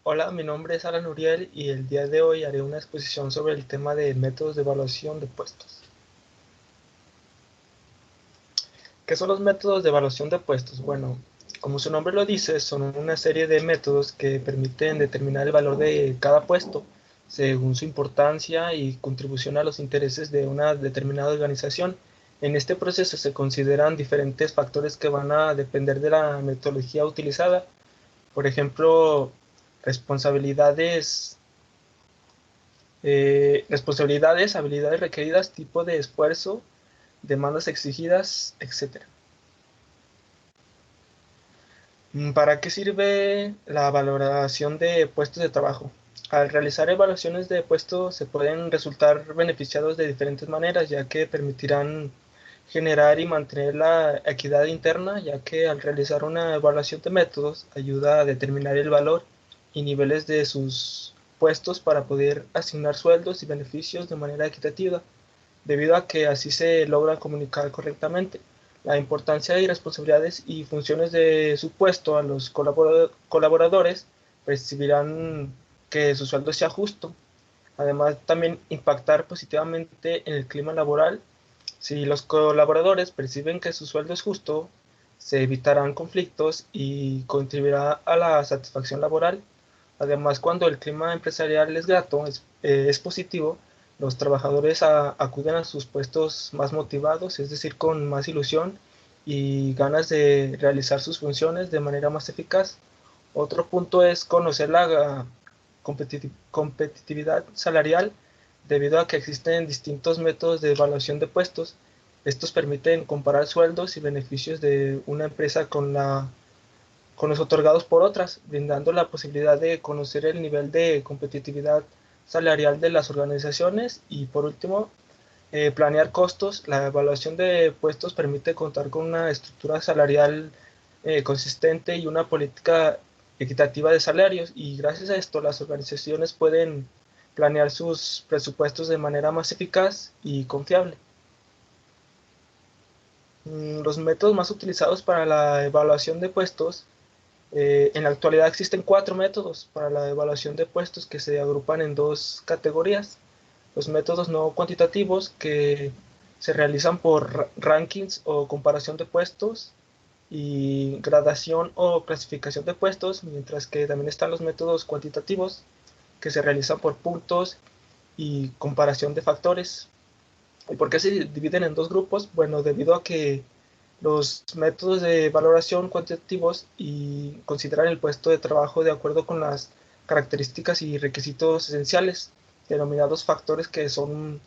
Hola, mi nombre es Alan Uriel y el día de hoy haré una exposición sobre el tema de métodos de evaluación de puestos. ¿Qué son los métodos de evaluación de puestos? Bueno, como su nombre lo dice, son una serie de métodos que permiten determinar el valor de cada puesto según su importancia y contribución a los intereses de una determinada organización. En este proceso se consideran diferentes factores que van a depender de la metodología utilizada. Por ejemplo, responsabilidades responsabilidades, habilidades requeridas, tipo de esfuerzo, demandas exigidas, etc. ¿Para qué sirve la valoración de puestos de trabajo? Al realizar evaluaciones de puestos se pueden resultar beneficiados de diferentes maneras, ya que permitirán generar y mantener la equidad interna, ya que al realizar una evaluación de métodos ayuda a determinar el valor y niveles de sus puestos para poder asignar sueldos y beneficios de manera equitativa, debido a que así se logra comunicar correctamente la importancia y responsabilidades y funciones de su puesto a los colaboradores, percibirán que su sueldo sea justo. Además, también impactar positivamente en el clima laboral. Si los colaboradores perciben que su sueldo es justo, se evitarán conflictos y contribuirá a la satisfacción laboral. Además, cuando el clima empresarial es grato, es positivo, los trabajadores acuden a sus puestos más motivados, es decir, con más ilusión y ganas de realizar sus funciones de manera más eficaz. Otro punto es conocer la competitividad salarial, debido a que existen distintos métodos de evaluación de puestos. Estos permiten comparar sueldos y beneficios de una empresa con los otorgados por otras, brindando la posibilidad de conocer el nivel de competitividad salarial de las organizaciones. Y por último, planear costos. La evaluación de puestos permite contar con una estructura salarial consistente y una política equitativa de salarios, y gracias a esto las organizaciones pueden planear sus presupuestos de manera más eficaz y confiable. Los métodos más utilizados para la evaluación de puestos. En la actualidad existen cuatro métodos para la evaluación de puestos que se agrupan en dos categorías: los métodos no cuantitativos, que se realizan por rankings o comparación de puestos, y gradación o clasificación de puestos, mientras que también están los métodos cuantitativos, que se realizan por puntos y comparación de factores. ¿Y por qué se dividen en dos grupos? Bueno, debido a que los métodos de valoración cuantitativos y consideran el puesto de trabajo de acuerdo con las características y requisitos esenciales, denominados factores, que son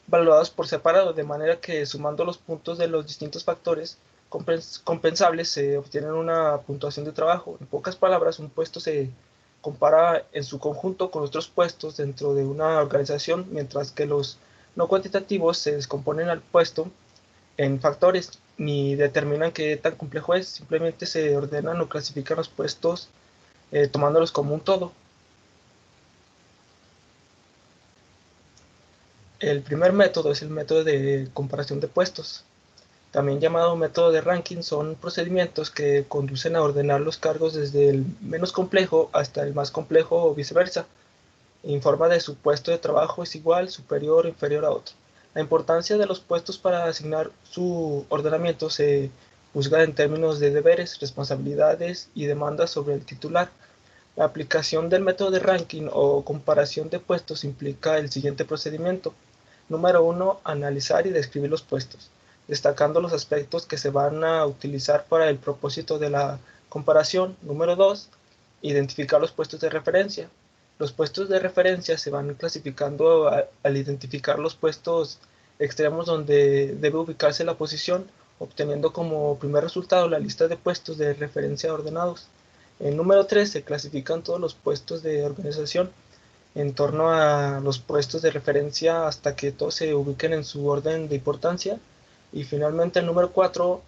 valorados por separado, de manera que sumando los puntos de los distintos factores compensables se obtiene una puntuación de trabajo. En pocas palabras, un puesto se compara en su conjunto con otros puestos dentro de una organización, mientras que los no cuantitativos se descomponen al puesto en factores, ni determinan qué tan complejo es, simplemente se ordenan o clasifican los puestos tomándolos como un todo. El primer método es el método de comparación de puestos, también llamado método de ranking. Son procedimientos que conducen a ordenar los cargos desde el menos complejo hasta el más complejo o viceversa. Informa de su puesto de trabajo es igual, superior o inferior a otro. La importancia de los puestos para asignar su ordenamiento se juzga en términos de deberes, responsabilidades y demandas sobre el titular. La aplicación del método de ranking o comparación de puestos implica el siguiente procedimiento. Número uno: analizar y describir los puestos, destacando los aspectos que se van a utilizar para el propósito de la comparación. Número 2: identificar los puestos de referencia. Los puestos de referencia se van clasificando al identificar los puestos extremos donde debe ubicarse la posición, obteniendo como primer resultado la lista de puestos de referencia ordenados. En número 3 se clasifican todos los puestos de organización en torno a los puestos de referencia hasta que todos se ubiquen en su orden de importancia. Y finalmente, el número 4,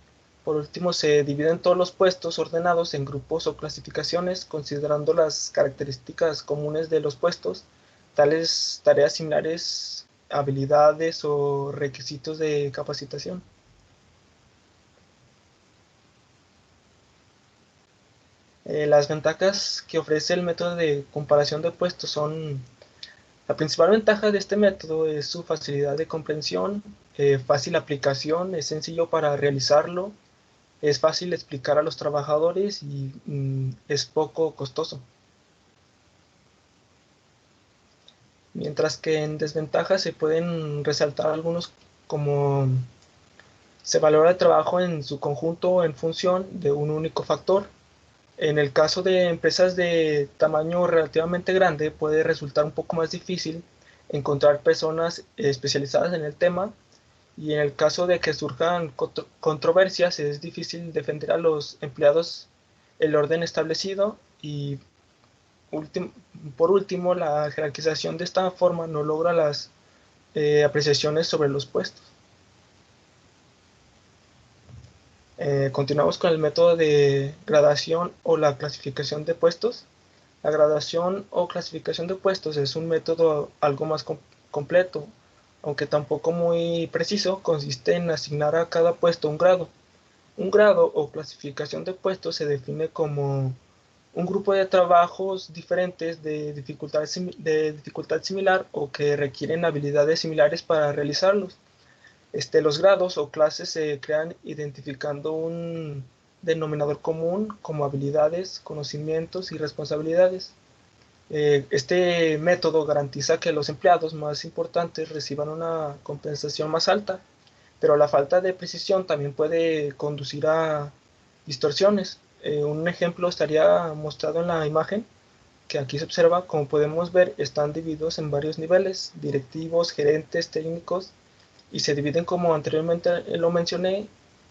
por último, se dividen todos los puestos ordenados en grupos o clasificaciones, considerando las características comunes de los puestos, tales tareas similares, habilidades o requisitos de capacitación. Las ventajas que ofrece el método de comparación de puestos son: la principal ventaja de este método es su facilidad de comprensión, fácil aplicación, es sencillo para realizarlo, es fácil explicar a los trabajadores y es poco costoso. Mientras que en desventajas se pueden resaltar algunos, como se valora el trabajo en su conjunto en función de un único factor. En el caso de empresas de tamaño relativamente grande, puede resultar un poco más difícil encontrar personas especializadas en el tema, y en el caso de que surjan controversias, es difícil defender a los empleados el orden establecido, y por último, la jerarquización de esta forma no logra las apreciaciones sobre los puestos. Continuamos con el método de gradación o la clasificación de puestos. La gradación o clasificación de puestos es un método algo más completo, aunque tampoco muy preciso. Consiste en asignar a cada puesto un grado. Un grado o clasificación de puestos se define como un grupo de trabajos diferentes de dificultad similar o que requieren habilidades similares para realizarlos. Los grados o clases se crean identificando un denominador común como habilidades, conocimientos y responsabilidades. Este método garantiza que los empleados más importantes reciban una compensación más alta, pero la falta de precisión también puede conducir a distorsiones. Un ejemplo estaría mostrado en la imagen que aquí se observa. Como podemos ver, están divididos en varios niveles: directivos, gerentes, técnicos, y se dividen como anteriormente lo mencioné,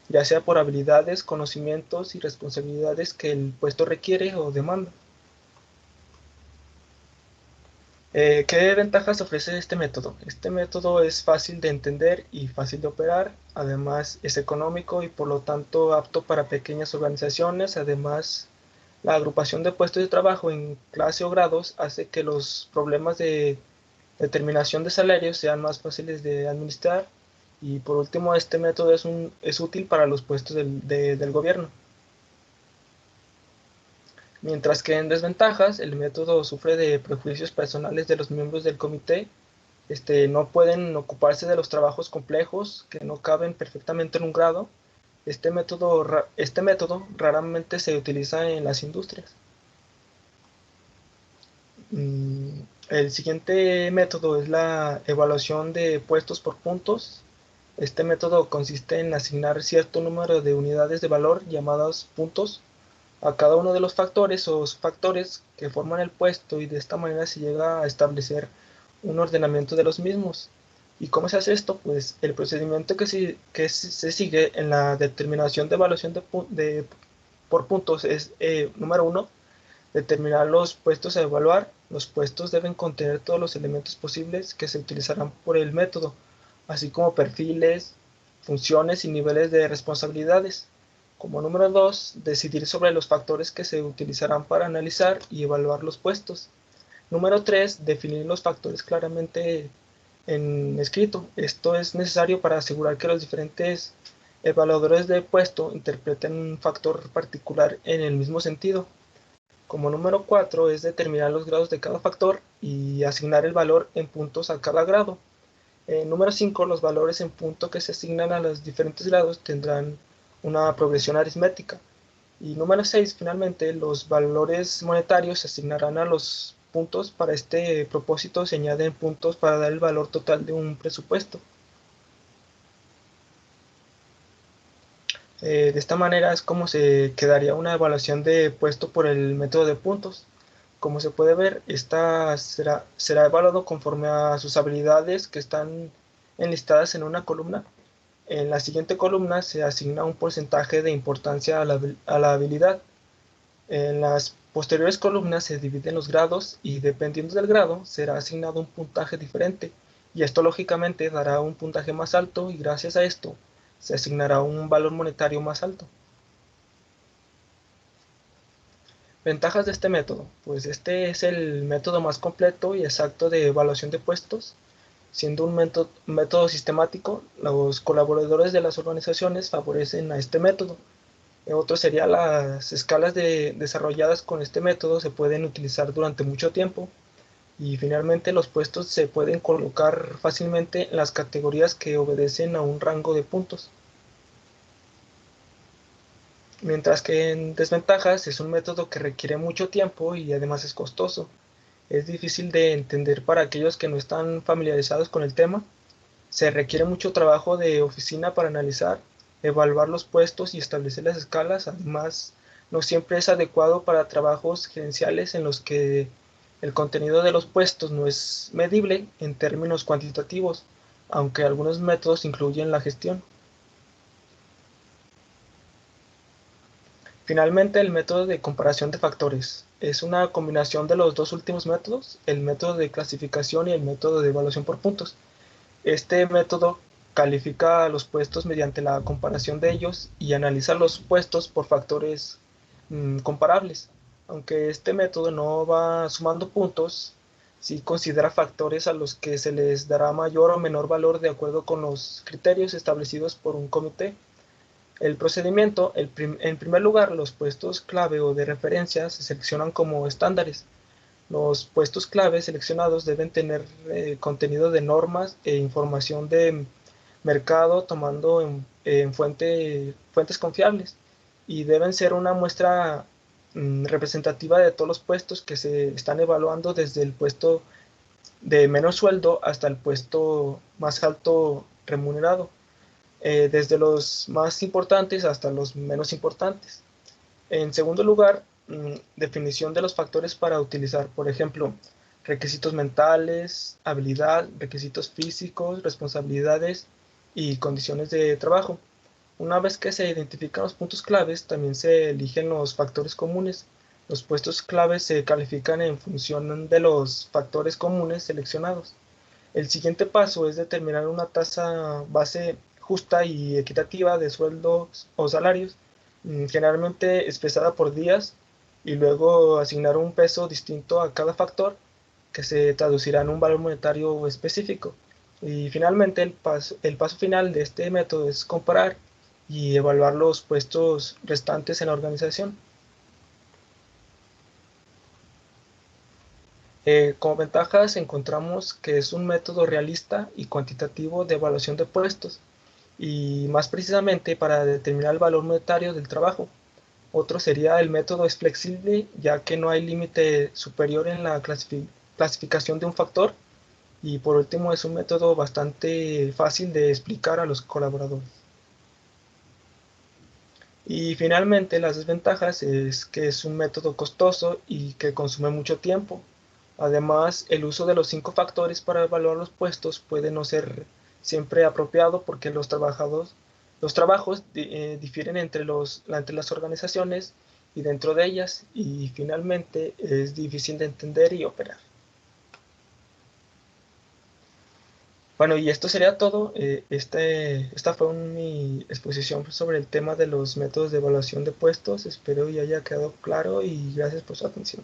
ya sea por habilidades, conocimientos y responsabilidades que el puesto requiere o demanda. ¿Qué ventajas ofrece este método? Este método es fácil de entender y fácil de operar. Además, es económico y por lo tanto apto para pequeñas organizaciones. Además, la agrupación de puestos de trabajo en clase o grados hace que los problemas de determinación de salarios sean más fáciles de administrar. Y por último, este método es útil para los puestos del gobierno. Mientras que en desventajas, el método sufre de prejuicios personales de los miembros del comité. No pueden ocuparse de los trabajos complejos que no caben perfectamente en un grado. Este método raramente se utiliza en las industrias. El siguiente método es la evaluación de puestos por puntos. Este método consiste en asignar cierto número de unidades de valor llamadas puntos a cada uno de los factores o subfactores que forman el puesto, y de esta manera se llega a establecer un ordenamiento de los mismos. ¿Y cómo se hace esto? Pues el procedimiento que se sigue en la determinación de evaluación por puntos es: número uno, determinar los puestos a evaluar. Los puestos deben contener todos los elementos posibles que se utilizarán por el método, así como perfiles, funciones y niveles de responsabilidades. Como número 2, decidir sobre los factores que se utilizarán para analizar y evaluar los puestos. Número 3, definir los factores claramente en escrito. Esto es necesario para asegurar que los diferentes evaluadores de puesto interpreten un factor particular en el mismo sentido. Como número 4 es determinar los grados de cada factor y asignar el valor en puntos a cada grado. Número 5, los valores en punto que se asignan a los diferentes grados tendrán una progresión aritmética. Y número 6, finalmente, los valores monetarios se asignarán a los puntos. Para este propósito se añaden puntos para dar el valor total de un presupuesto. De esta manera es como se quedaría una evaluación de puesto por el método de puntos. Como se puede ver, esta será evaluado conforme a sus habilidades, que están enlistadas en una columna. En la siguiente columna se asigna un porcentaje de importancia a la habilidad. En las posteriores columnas se dividen los grados y, dependiendo del grado, será asignado un puntaje diferente, y esto lógicamente dará un puntaje más alto, y gracias a esto se asignará un valor monetario más alto. Ventajas de este método: pues este es el método más completo y exacto de evaluación de puestos. Siendo un método sistemático, los colaboradores de las organizaciones favorecen a este método. Otro sería las escalas desarrolladas con este método se pueden utilizar durante mucho tiempo. Y finalmente los puestos se pueden colocar fácilmente en las categorías que obedecen a un rango de puntos. Mientras que en desventajas es un método que requiere mucho tiempo y además es costoso. Es difícil de entender para aquellos que no están familiarizados con el tema. Se requiere mucho trabajo de oficina para analizar, evaluar los puestos y establecer las escalas. Además, no siempre es adecuado para trabajos gerenciales en los que el contenido de los puestos no es medible en términos cuantitativos, aunque algunos métodos incluyen la gestión. Finalmente, el método de comparación de factores es una combinación de los dos últimos métodos, el método de clasificación y el método de evaluación por puntos. Este método califica los puestos mediante la comparación de ellos y analiza los puestos por factores comparables. Aunque este método no va sumando puntos, sí considera factores a los que se les dará mayor o menor valor de acuerdo con los criterios establecidos por un comité. El procedimiento, en primer lugar, los puestos clave o de referencia se seleccionan como estándares. Los puestos clave seleccionados deben tener contenido de normas e información de mercado tomando fuentes confiables y deben ser una muestra representativa de todos los puestos que se están evaluando desde el puesto de menos sueldo hasta el puesto más alto remunerado, desde los más importantes hasta los menos importantes. En segundo lugar, definición de los factores para utilizar, por ejemplo, requisitos mentales, habilidad, requisitos físicos, responsabilidades y condiciones de trabajo. Una vez que se identifican los puntos claves, también se eligen los factores comunes. Los puestos claves se califican en función de los factores comunes seleccionados. El siguiente paso es determinar una tasa base justa y equitativa de sueldos o salarios, generalmente expresada por días, y luego asignar un peso distinto a cada factor que se traducirá en un valor monetario específico. Y finalmente el paso final de este método es comparar y evaluar los puestos restantes en la organización. Como ventajas encontramos que es un método realista y cuantitativo de evaluación de puestos, y más precisamente para determinar el valor monetario del trabajo. Otro sería el método es flexible, ya que no hay límite superior en la clasificación de un factor. Y por último es un método bastante fácil de explicar a los colaboradores. Y finalmente las desventajas es que es un método costoso y que consume mucho tiempo. Además, el uso de los 5 factores para evaluar los puestos puede no ser siempre apropiado porque los trabajos difieren entre las organizaciones y dentro de ellas, y finalmente es difícil de entender y operar. Bueno, y esto sería todo. Esta fue mi exposición sobre el tema de los métodos de evaluación de puestos. Espero ya haya quedado claro y gracias por su atención.